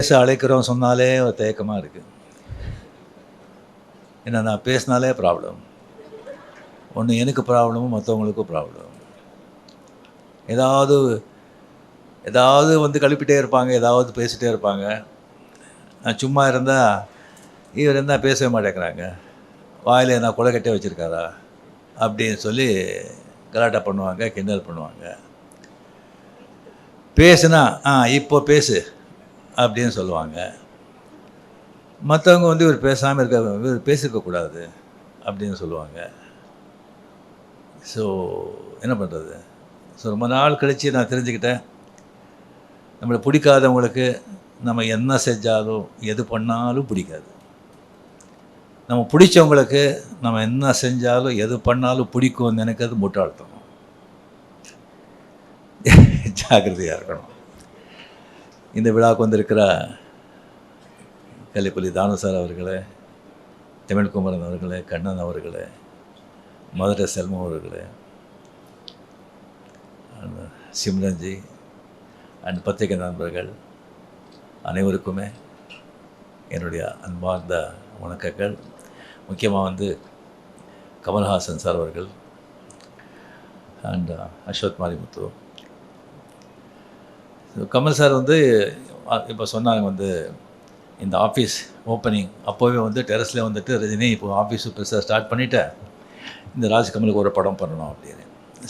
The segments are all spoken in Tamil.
பேச அழைக்கிறோம் சொன்னாலே ஒரு தயக்கமாக இருக்குது. ஏன்னா நான் பேசினாலே ப்ராப்ளம். ஒன்று எனக்கு ப்ராப்ளமும் மற்றவங்களுக்கும் ப்ராப்ளம். ஏதாவது ஏதாவது வந்து கழுப்பிட்டே இருப்பாங்க, ஏதாவது பேசிகிட்டே இருப்பாங்க. நான் சும்மா இருந்தால் இவர் என்ன பேசவே மாட்டேங்கிறாங்க, வாயில் என்ன கொலைக்கட்டே வச்சுருக்காரா அப்படின்னு சொல்லி கலாட்டா பண்ணுவாங்க, கிண்டல் பண்ணுவாங்க. பேசுனா இப்போ பேசு அப்படின்னு சொல்லுவாங்க. மற்றவங்க வந்து இவர் பேசாமல் இவர் பேசியிருக்கக்கூடாது அப்படின்னு சொல்லுவாங்க. ஸோ என்ன பண்ணுறது? ஸோ ரொம்ப நாள் கழித்து நான் தெரிஞ்சுக்கிட்டேன், நம்மளை பிடிக்காதவங்களுக்கு நம்ம என்ன செஞ்சாலும் எது பண்ணாலும் பிடிக்காது. நம்ம பிடிச்சவங்களுக்கு நம்ம என்ன செஞ்சாலும் எது பண்ணாலும் பிடிக்கும்னு நினைக்கிறது முட்டாள்தனம். ஜாக்கிரதையாக இருக்கணும். இந்த விழாவுக்கு வந்திருக்கிற கலிப்பள்ளி தானு சார் அவர்களே, தமிழ்குமரன் அவர்களே, கண்ணன் அவர்களே, மதுரை செல்வம் அவர்களே, சிம்ரன்ஜி அண்ட் பத்திரிகை நண்பர்கள் அனைவருக்குமே என்னுடைய அன்பார்ந்த வணக்கங்கள். முக்கியமாக வந்து கமல்ஹாசன் சார் அவர்கள் அண்ட் அஸ்வத் மாரிமுத்து. கமல் சார் வந்து இப்போ சொன்னாங்க வந்து இந்த ஆஃபீஸ் ஓப்பனிங் அப்போவே வந்து டெரஸில் வந்துட்டு ரஜினி இப்போ ஆஃபீஸ் பெருசாக ஸ்டார்ட் பண்ணிவிட்டேன், இந்த ராஜ்கமலுக்கு ஒரு படம் பண்ணணும் அப்படின்னு.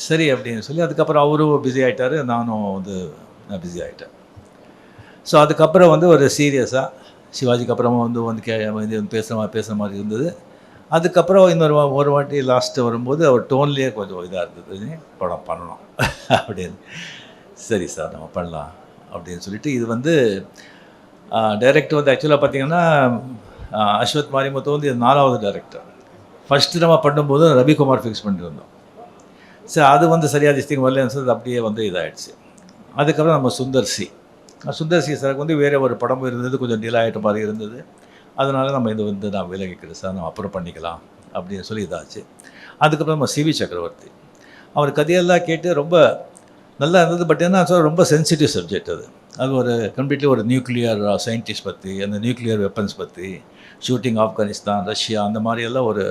சரி அப்படின்னு சொல்லி அதுக்கப்புறம் அவரும் பிஸி ஆகிட்டார், நானும் வந்து நான் பிஸி ஆகிட்டேன். ஸோ அதுக்கப்புறம் வந்து ஒரு சீரியஸாக சிவாஜிக்கு அப்புறமா வந்து பேசுகிற மாதிரி இருந்தது. அதுக்கப்புறம் ஒரு வாட்டி லாஸ்ட்டு வரும்போது அவர் டோன்லேயே கொஞ்சம் இதாக இருந்தது, படம் பண்ணணும் அப்படின்னு. சரி சார் நம்ம பண்ணலாம் அப்படின்னு சொல்லிட்டு இது வந்து டைரக்டர் வந்து ஆக்சுவலாக பார்த்திங்கன்னா அஸ்வத் மாரிமுத்து வந்து இது 4வது டைரக்டர். ஃபஸ்ட்டு நம்ம பண்ணும்போது ரவிக்குமார் ஃபிக்ஸ் பண்ணியிருந்தோம். சரி அது வந்து சரியாக திஸ்திங் வரலன்னு சொல்லி அப்படியே வந்து இதாகிடுச்சு. அதுக்கப்புறம் நம்ம சுந்தர் சி சாருக்கு வந்து வேறு ஒரு படம் இருந்தது, கொஞ்சம் டிலே ஆகிட்ட மாதிரி இருந்தது. அதனால் நம்ம இது வந்து நான் விலகிக்கிறேன் சார், நம்ம அப்புறம் பண்ணிக்கலாம் அப்படின்னு சொல்லி இதாச்சு. அதுக்கப்புறம் நம்ம சிவி சக்கரவர்த்தி, அவர் கதையெல்லாம் கேட்டு ரொம்ப நல்லா இருந்தது. பட் என்ன சார் ரொம்ப சென்சிட்டிவ் சப்ஜெக்ட் அது ஒரு கம்ப்ளீட்லி ஒரு நியூக்ளியர் சயின்டிஸ்ட் பற்றி, அந்த நியூக்ளியர் வெப்பன்ஸ் பற்றி, ஷூட்டிங் ஆப்கானிஸ்தான், ரஷ்யா, அந்த மாதிரியெல்லாம் ஒரு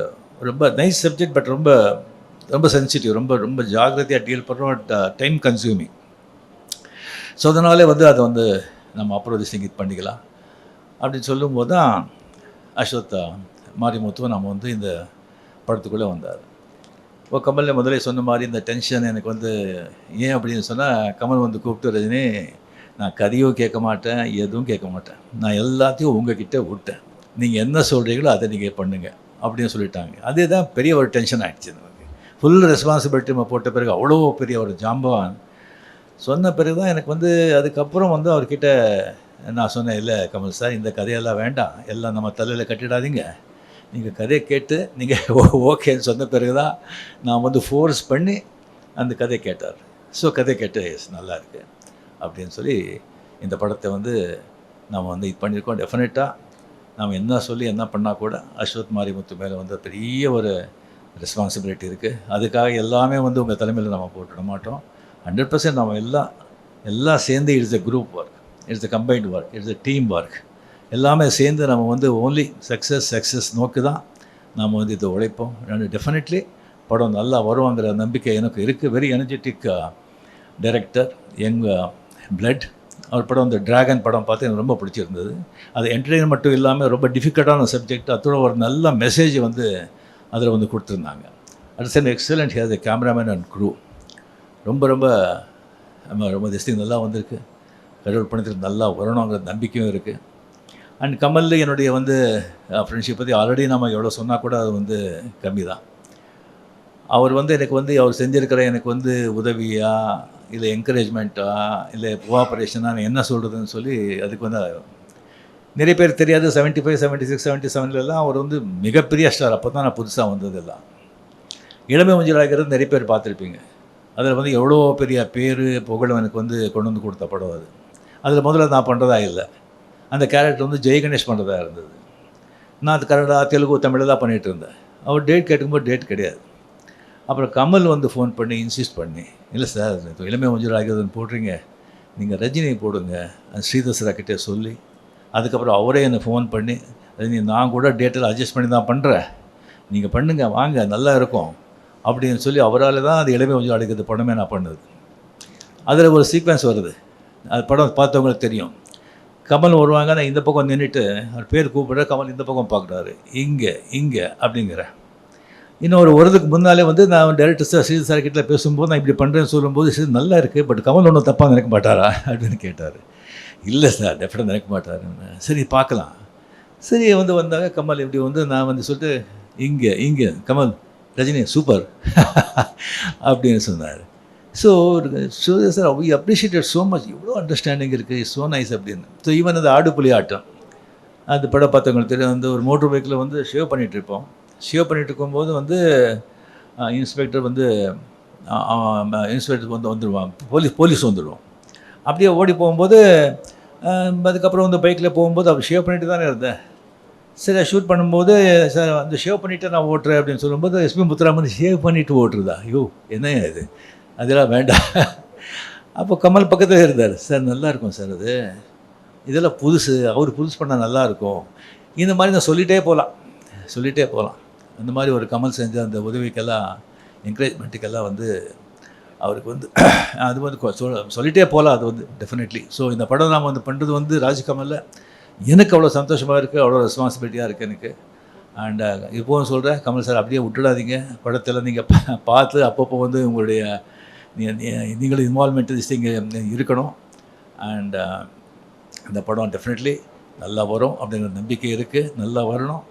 ரொம்ப நைஸ் சப்ஜெக்ட். பட் ரொம்ப ரொம்ப சென்சிட்டிவ், ரொம்ப ரொம்ப ஜாகிரதையாக டீல் பண்ணுறோம், டைம் கன்சியூமிங். ஸோ அதனாலே வந்து அதை வந்து நம்ம அப்புறம் இது பண்ணிக்கலாம் அப்படின்னு சொல்லும்போது தான் அஸ்வத் மாரிமுத்துவை நம்ம வந்து இந்த படத்துக்குள்ளே வந்தார். இப்போ கமலில் முதலே சொன்ன மாதிரி இந்த டென்ஷன் எனக்கு வந்து ஏன் அப்படின்னு சொன்னால், கமல் வந்து கூப்பிட்டு ரஜினி நான் கதையும் கேட்க மாட்டேன், எதுவும் கேட்க மாட்டேன், நான் எல்லாத்தையும் உங்ககிட்ட விட்டேன், நீங்கள் என்ன சொல்கிறீங்களோ அதை நீங்கள் பண்ணுங்கள் அப்படின்னு சொல்லிட்டாங்க. அதே தான் பெரிய ஒரு டென்ஷன் ஆகிடுச்சு நமக்கு. ஃபுல் ரெஸ்பான்சிபிலிட்டி நம்ம போட்ட பிறகு அவ்வளோ பெரிய ஒரு ஜாம்பவான் சொன்ன பிறகு தான் எனக்கு வந்து அதுக்கப்புறம் வந்து அவர்கிட்ட நான் சொன்னேன், இல்லை கமல் சார் இந்த கதையெல்லாம் வேண்டாம், எல்லாம் நம்ம தலையில் கட்டிடாதீங்க, நீங்கள் கதையை கேட்டு நீங்கள் ஓகேன்னு சொன்ன பிறகு தான் நான் வந்து ஃபோர்ஸ் பண்ணி அந்த கதையை கேட்டார். ஸோ கதை கேட்டு எஸ் நல்லா இருக்குது அப்படின்னு சொல்லி இந்த படத்தை வந்து நம்ம வந்து இது பண்ணியிருக்கோம். டெஃபினட்டாக நம்ம என்ன சொல்லி என்ன பண்ணால் கூட அஸ்வத் மாரிமுத்து மேலே வந்து பெரிய ஒரு ரெஸ்பான்சிபிலிட்டி இருக்குது. அதுக்காக எல்லாமே வந்து உங்கள் தலைமையில் நம்ம போட்டுட மாட்டோம். 100% நம்ம எல்லாம் சேர்ந்து it's a group work, it's a combined work, it's a team work. எல்லாமே சேர்ந்து நம்ம வந்து ஓன்லி சக்ஸஸ் நோக்கி தான் நாம் வந்து இதை உழைப்போம். டெஃபினெட்லி படம் நல்லா வருவாங்கிற நம்பிக்கை எனக்கு இருக்குது. Very energetic director, young blood. அவர் படம் இந்த டிராகன் படம் பார்த்து எனக்கு ரொம்ப பிடிச்சிருந்தது. அது என்டர்டெயின் மட்டும் இல்லாமல் ரொம்ப டிஃபிகல்ட்டான சப்ஜெக்ட், அதோட ஒரு நல்ல மெசேஜ் வந்து அதில் வந்து கொடுத்துருந்தாங்க. At same excellent has a cameraman and crew. ரொம்ப ரொம்ப ரொம்ப திஸ்டிங் நல்லா வந்திருக்கு. கடவுள் பணத்துக்கு நல்லா வரணுங்கிற நம்பிக்கையும் இருக்குது. அண்ட் கமல் என்னுடைய வந்து ஃப்ரெண்ட்ஷிப் பற்றி ஆல்ரெடி நம்ம எவ்வளோ சொன்னால் கூட அது வந்து கம்மி தான். அவர் வந்து எனக்கு வந்து அவர் செஞ்சுருக்கிற எனக்கு வந்து உதவியா இல்லை என்கரேஜ்மெண்ட்டா இல்லை கோஆப்ரேஷனாக நான் என்ன சொல்கிறதுன்னு சொல்லி அதுக்கு வந்து நிறைய பேர் தெரியாது. 75, 76, 77லலாம் அவர் வந்து மிகப்பெரிய ஸ்டார். அப்போ தான் நான் புதுசாக வந்ததெல்லாம். இளமை மஞ்சள் ஆகிறது நிறைய பேர் பார்த்துருப்பீங்க. அதில் வந்து எவ்வளோ பெரிய பேர் புகழ் எனக்கு வந்து கொண்டு வந்து கொடுத்த படம் அது. அதில் முதல்ல நான் பண்ணுறதா இல்லை, அந்த கேரக்டர் வந்து ஜெய் கணேஷ் பண்ணுறதா இருந்தது. நான் அது கன்னடா, தெலுங்கு, தமிழில் தான் பண்ணிகிட்டு இருந்தேன். அவர் டேட் கேட்கும்போது டேட் கிடையாது. அப்புறம் கமல் வந்து ஃபோன் பண்ணி இன்சிஸ்ட் பண்ணி, இல்லை சார் இளமை மஞ்சள் ஆகிறதுன்னு போடுறீங்க, நீங்கள் ரஜினி போடுங்க, ஸ்ரீதர் சார்கிட்டே சொல்லி அதுக்கப்புறம் அவரே என்னை ஃபோன் பண்ணி, ரஜினி நான் கூட டேட்டெல்லாம் அட்ஜஸ்ட் பண்ணி தான் பண்ணுறேன், நீங்கள் பண்ணுங்க வாங்க நல்லா இருக்கும் அப்படின்னு சொல்லி அவரால் தான் அது இளமை கொஞ்சம் அடிக்கிறது படமே நான் பண்ணது. அதில் ஒரு சீக்வன்ஸ் வருது, அது படம் பார்த்தவங்களுக்கு தெரியும். கமல் வருவாங்க, நான் இந்த பக்கம் நின்றுட்டு அவர் பேர் கூப்பிட்ற, கமல் இந்த பக்கம் பார்க்குறாரு, இங்கே இங்கே அப்படிங்கிறேன். இன்னும் ஒரு வருதுக்கு முன்னாலே வந்து நான் டேரக்டர் சார் ஸ்ரீதர் சார் கிட்ட பேசும்போது நான் இப்படி பண்ணுறேன்னு சொல்லும்போது, சரி நல்லா இருக்குது, பட் கமல் ஒன்றும் தப்பாக நினைக்க மாட்டாரா அப்படின்னு கேட்டார். இல்லை சார் டெஃபினட்டாக நினைக்க மாட்டாருன்னு. சரி பார்க்கலாம். சரி வந்தாங்க கமல் இப்படி நான் சொல்லிட்டு இங்கே இங்கே கமல் ரஜினி சூப்பர் அப்படின்னு சொன்னார். So Suriya sir we appreciated so much, இவ்வளோ அண்டர்ஸ்டாண்டிங் இருக்குது, ஸோ நைஸ் அப்படின்னு. ஸோ ஈவன் அந்த ஆடுபுலி ஆட்டம் அந்த படம் பார்த்தவங்களுக்கு தெரியும். ஒரு மோட்டர் பைக்கில் ஷேவ் பண்ணிகிட்ருப்போம். ஷேவ் பண்ணிகிட்டு இருக்கும்போது இன்ஸ்பெக்டர் இன்ஸ்பெக்டர் வந்துடுவான், போலீஸ் வந்துடுவோம். அப்படியே ஓடி போகும்போது அதுக்கப்புறம் பைக்கில் போகும்போது அவர் ஷேவ் பண்ணிட்டு தானே இருந்தேன். சரி ஷூட் பண்ணும்போது சார் ஷேவ் பண்ணிவிட்டு நான் ஓட்டுறேன் அப்படின்னு சொல்லும்போது எஸ்பி முத்துராமன் ஷேவ் பண்ணிவிட்டு ஓட்டுறதா, ஐயோ என்ன இது, அதெல்லாம் வேண்டாம். அப்போ கமல் பக்கத்தில் இருந்தார், சார் நல்லாயிருக்கும் சார் அது, இதெல்லாம் புதுசு, அவர் புதுசு பண்ணால் நல்லாயிருக்கும், இந்த மாதிரி நான் சொல்லிகிட்டே போகலாம். அந்த மாதிரி ஒரு கமல் செஞ்ச அந்த உதவிக்கெல்லாம் என்கரேஜ்மெண்ட்டுக்கெல்லாம் அவருக்கு அது சொல்லிகிட்டே போகலாம். அது டெஃபினெட்லி. ஸோ இந்த படம் நாம் பண்ணுறது ராஜ்கமலில் எனக்கு அவ்வளோ சந்தோஷமாக இருக்குது, அவ்வளோ ரெஸ்பான்சிபிலிட்டியாக இருக்குது எனக்கு. அண்ட் இப்போவும் சொல்கிறேன், கமல் சார் அப்படியே விட்டுடாதீங்க, படத்தில் நீங்கள் பார்த்து அப்பப்போ உங்களுடைய நீங்களும் இன்வால்மெண்ட் இங்கே இருக்கணும். அண்ட் இந்த படம் டெஃபினெட்லி நல்லா வரும் அப்படிங்கிற நம்பிக்கை இருக்குது, நல்லா வரணும்.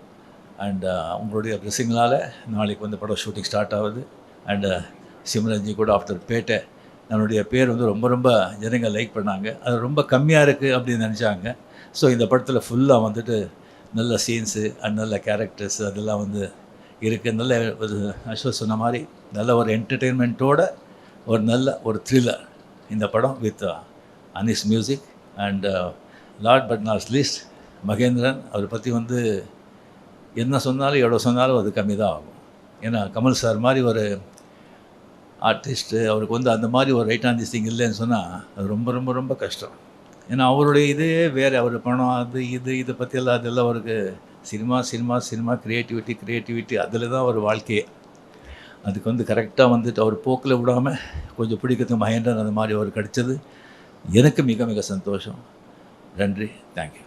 அண்ட் உங்களுடைய பிளெஸிங்களால் நாளைக்கு படம் ஷூட்டிங் ஸ்டார்ட் ஆகுது. அண்டு சிம்ரன்ஜி கூட ஆஃப்டர் பேட்டை நம்மளுடைய பேர் ரொம்ப ரொம்ப ஜனங்கள் லைக் பண்ணாங்க. அது ரொம்ப கம்மியாக இருக்குது அப்படின்னு நினச்சாங்க. ஸோ இந்த படத்தில் ஃபுல்லாக நல்ல சீன்ஸு அண்ட் நல்ல கேரக்டர்ஸ் அதெல்லாம் இருக்குது. நல்ல ஒரு அஸ்வத் சொன்ன மாதிரி நல்ல ஒரு என்டர்டெயின்மெண்ட்டோட ஒரு நல்ல ஒரு த்ரில்லர் இந்த படம் with Anis music. And last but not least Mahendran, அவரை பற்றி என்ன சொன்னாலும் எவ்வளோ சொன்னாலும் அது கம்மி தான் ஆகும். ஏன்னா கமல் சார் மாதிரி ஒரு ஆர்டிஸ்ட்டு அவருக்கு அந்த மாதிரி ஒரு ரைட் ஆன் திஸ் திங் இல்லைன்னு சொன்னால் அது ரொம்ப ரொம்ப ரொம்ப கஷ்டம். ஏன்னா அவருடைய இதே வேறு, அவர் பணம் அது இதை பற்றியெல்லாம் அதெல்லாம் அவருக்கு சினிமா க்ரியேட்டிவிட்டி அதில் தான் ஒரு வாழ்க்கையே. அதுக்கு கரெக்டாக அவர் போக்கில் விடாமல் கொஞ்சம் பிடிக்கிறதுக்கு மகேந்திரன் அந்த மாதிரி அவர் கிடைச்சது எனக்கு மிக மிக சந்தோஷம். நன்றி, தேங்க்யூ.